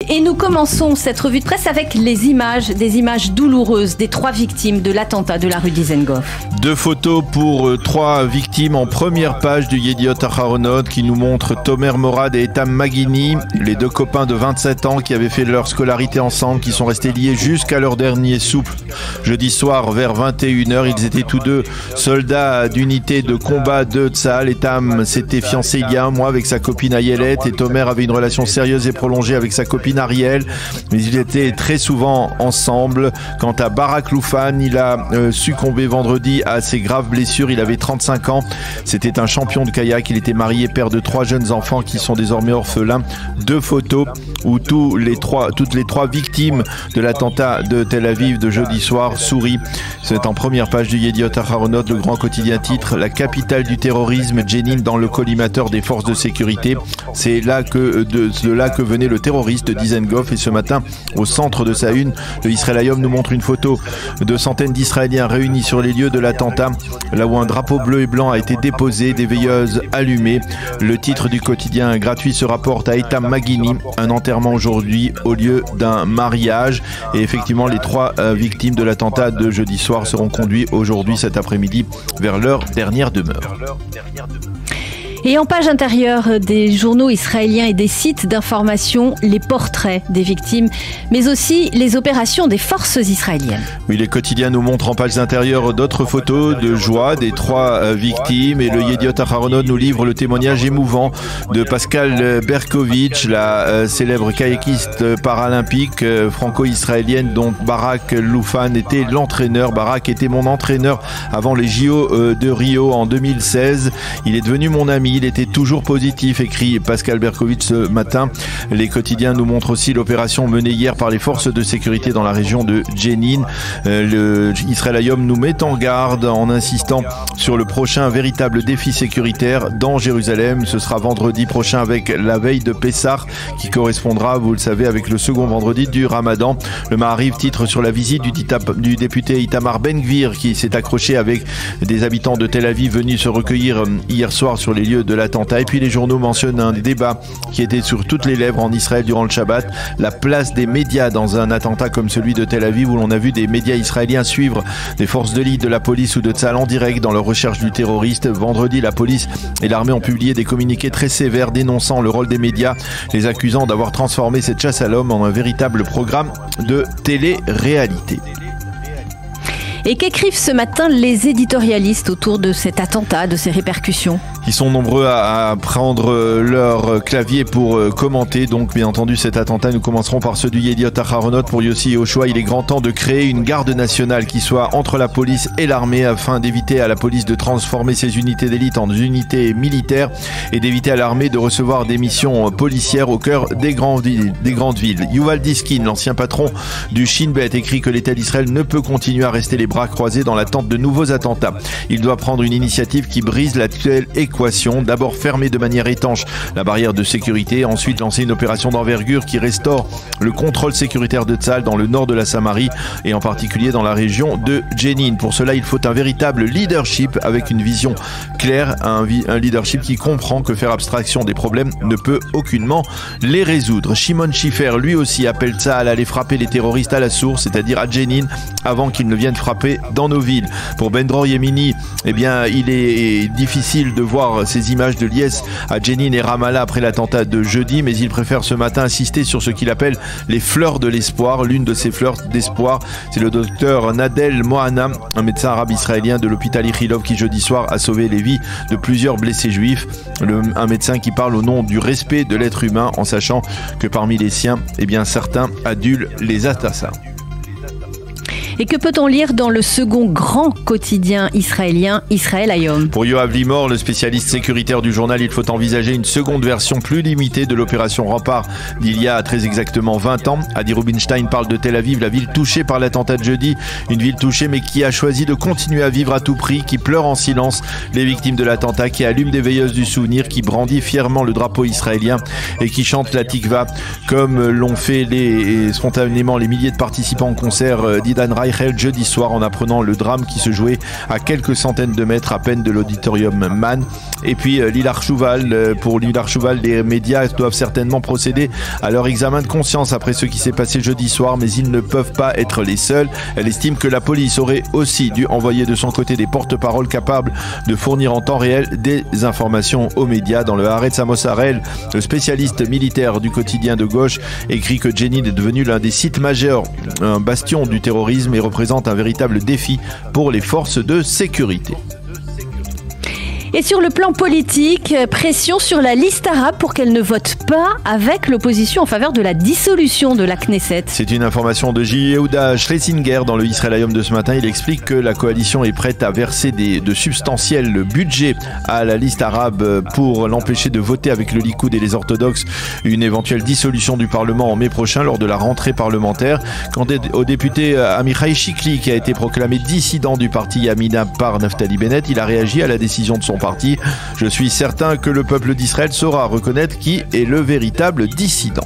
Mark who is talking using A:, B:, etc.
A: Et nous commençons cette revue de presse avec des images douloureuses des 3 victimes de l'attentat de la rue Dizengoff.
B: 2 photos pour 3 victimes en première page du Yediot Aharonot qui nous montrent Tomer Morad et Etam Maghini, les 2 copains de 27 ans qui avaient fait leur scolarité ensemble, qui sont restés liés jusqu'à leur dernier souffle. Jeudi soir vers 21h, ils étaient tous 2 soldats d'unité de combat de Tsahal. Etam s'était fiancé il y a un mois avec sa copine Ayelet et Tomer avait une relation sérieuse et prolongée avec sa copine Ariel, mais ils étaient très souvent ensemble. Quant à Barak Loufan, il a succombé vendredi à ses graves blessures. Il avait 35 ans. C'était un champion de kayak. Il était marié, père de 3 jeunes enfants qui sont désormais orphelins. 2 photos où toutes les trois victimes de l'attentat de Tel Aviv de jeudi soir sourient. C'est en première page du Yediot Aharonot, le grand quotidien titre la capitale du terrorisme, Jenin dans le collimateur des forces de sécurité. C'est là de là que venait le terroriste Dizengoff, et ce matin, au centre de sa une, le Israël Hayom nous montre une photo de centaines d'Israéliens réunis sur les lieux de l'attentat, là où un drapeau bleu et blanc a été déposé, des veilleuses allumées. Le titre du quotidien gratuit se rapporte à Etam Maghini, un enterrement aujourd'hui au lieu d'un mariage. Et effectivement, les 3 victimes de l'attentat de jeudi soir seront conduits aujourd'hui, cet après-midi, vers leur dernière demeure.
A: Et en page intérieure des journaux israéliens et des sites d'information, les portraits des victimes, mais aussi les opérations des forces israéliennes.
B: Oui, les quotidiens nous montrent en page intérieure d'autres photos de joie des 3 victimes, et le Yediot Aharonot nous livre le témoignage émouvant de Pascal Berkovitch, la célèbre kayakiste paralympique franco-israélienne dont Barak Loufan était l'entraîneur. Barak était mon entraîneur avant les JO de Rio en 2016. Il est devenu mon ami. Il était toujours positif, écrit Pascal Berkovitch ce matin. Les quotidiens nous montrent aussi l'opération menée hier par les forces de sécurité dans la région de Jenin. Le Israël Hayom nous met en garde en insistant sur le prochain véritable défi sécuritaire dans Jérusalem. Ce sera vendredi prochain avec la veille de Pessah qui correspondra, vous le savez, avec le second vendredi du Ramadan. Le Maariv titre sur la visite du député Itamar Ben-Gvir qui s'est accroché avec des habitants de Tel Aviv venus se recueillir hier soir sur les lieux de l'attentat. Et puis les journaux mentionnent un débat qui était sur toutes les lèvres en Israël durant le Shabbat, la place des médias dans un attentat comme celui de Tel Aviv, où l'on a vu des médias israéliens suivre des forces de l'élite de la police ou de Tsahal en direct dans leur recherche du terroriste. Vendredi, la police et l'armée ont publié des communiqués très sévères dénonçant le rôle des médias, les accusant d'avoir transformé cette chasse à l'homme en un véritable programme de télé-réalité.
A: Et qu'écrivent ce matin les éditorialistes autour de cet attentat, de ses répercussions ?
B: Ils sont nombreux à prendre leur clavier pour commenter donc bien entendu cet attentat. Nous commencerons par ceux du Yediot Aharonot. Pour Yossi Yehoshua, il est grand temps de créer une garde nationale qui soit entre la police et l'armée afin d'éviter à la police de transformer ses unités d'élite en unités militaires et d'éviter à l'armée de recevoir des missions policières au cœur des grandes villes. Yuval Diskin, l'ancien patron du Shin Bet, écrit que l'État d'Israël ne peut continuer à rester les bras croisés dans l'attente de nouveaux attentats. Il doit prendre une initiative qui brise l'actuelle équation. D'abord fermer de manière étanche la barrière de sécurité, ensuite lancer une opération d'envergure qui restaure le contrôle sécuritaire de Tsahal dans le nord de la Samarie et en particulier dans la région de Jenin. Pour cela, il faut un véritable leadership avec une vision claire, un leadership qui comprend que faire abstraction des problèmes ne peut aucunement les résoudre. Shimon Shifer, lui aussi, appelle Tsahal à aller frapper les terroristes à la source, c'est-à-dire à Jenin, avant qu'ils ne viennent frapper dans nos villes. Pour Ben-Dror Yemini, eh bien, il est difficile de voir ces images de liesse à Jenin et Ramallah après l'attentat de jeudi, mais il préfère ce matin insister sur ce qu'il appelle les fleurs de l'espoir. L'une de ces fleurs d'espoir, c'est le docteur Nadel Mohana, un médecin arabe israélien de l'hôpital Ichilov qui jeudi soir a sauvé les vies de plusieurs blessés juifs. Un médecin qui parle au nom du respect de l'être humain en sachant que parmi les siens, eh bien, certains adulent les assassins.
A: Et que peut-on lire dans le second grand quotidien israélien, Israël Hayom ?
B: Pour Yoav Limor, le spécialiste sécuritaire du journal, il faut envisager une seconde version plus limitée de l'opération Rempart d'il y a très exactement 20 ans. Adi Rubinstein parle de Tel Aviv, la ville touchée par l'attentat de jeudi, une ville touchée mais qui a choisi de continuer à vivre à tout prix, qui pleure en silence les victimes de l'attentat, qui allume des veilleuses du souvenir, qui brandit fièrement le drapeau israélien et qui chante la Tikva comme l'ont fait spontanément les milliers de participants au concert d'Idan Rai Reichel jeudi soir en apprenant le drame qui se jouait à quelques centaines de mètres à peine de l'auditorium Mann. Et puis Lilach Chouval, pour Lilach Chouval, les médias doivent certainement procéder à leur examen de conscience après ce qui s'est passé jeudi soir, mais ils ne peuvent pas être les seuls. Elle estime que la police aurait aussi dû envoyer de son côté des porte-paroles capables de fournir en temps réel des informations aux médias. Dans le Haaretz, Amos Harel, le spécialiste militaire du quotidien de gauche, écrit que Jenin est devenu l'un des sites majeurs, un bastion du terrorisme et représente un véritable défi pour les forces de sécurité.
A: Et sur le plan politique, pression sur la liste arabe pour qu'elle ne vote pas avec l'opposition en faveur de la dissolution de la Knesset.
B: C'est une information de Yehuda Schlesinger dans le Israël Hayom de ce matin. Il explique que la coalition est prête à verser de substantiels budgets à la liste arabe pour l'empêcher de voter avec le Likoud et les orthodoxes une éventuelle dissolution du Parlement en mai prochain lors de la rentrée parlementaire. Quant au député Amichai Shikli, qui a été proclamé dissident du parti Yamina par Naftali Bennett, il a réagi à la décision de son parti. Je suis certain que le peuple d'Israël saura reconnaître qui est le véritable dissident.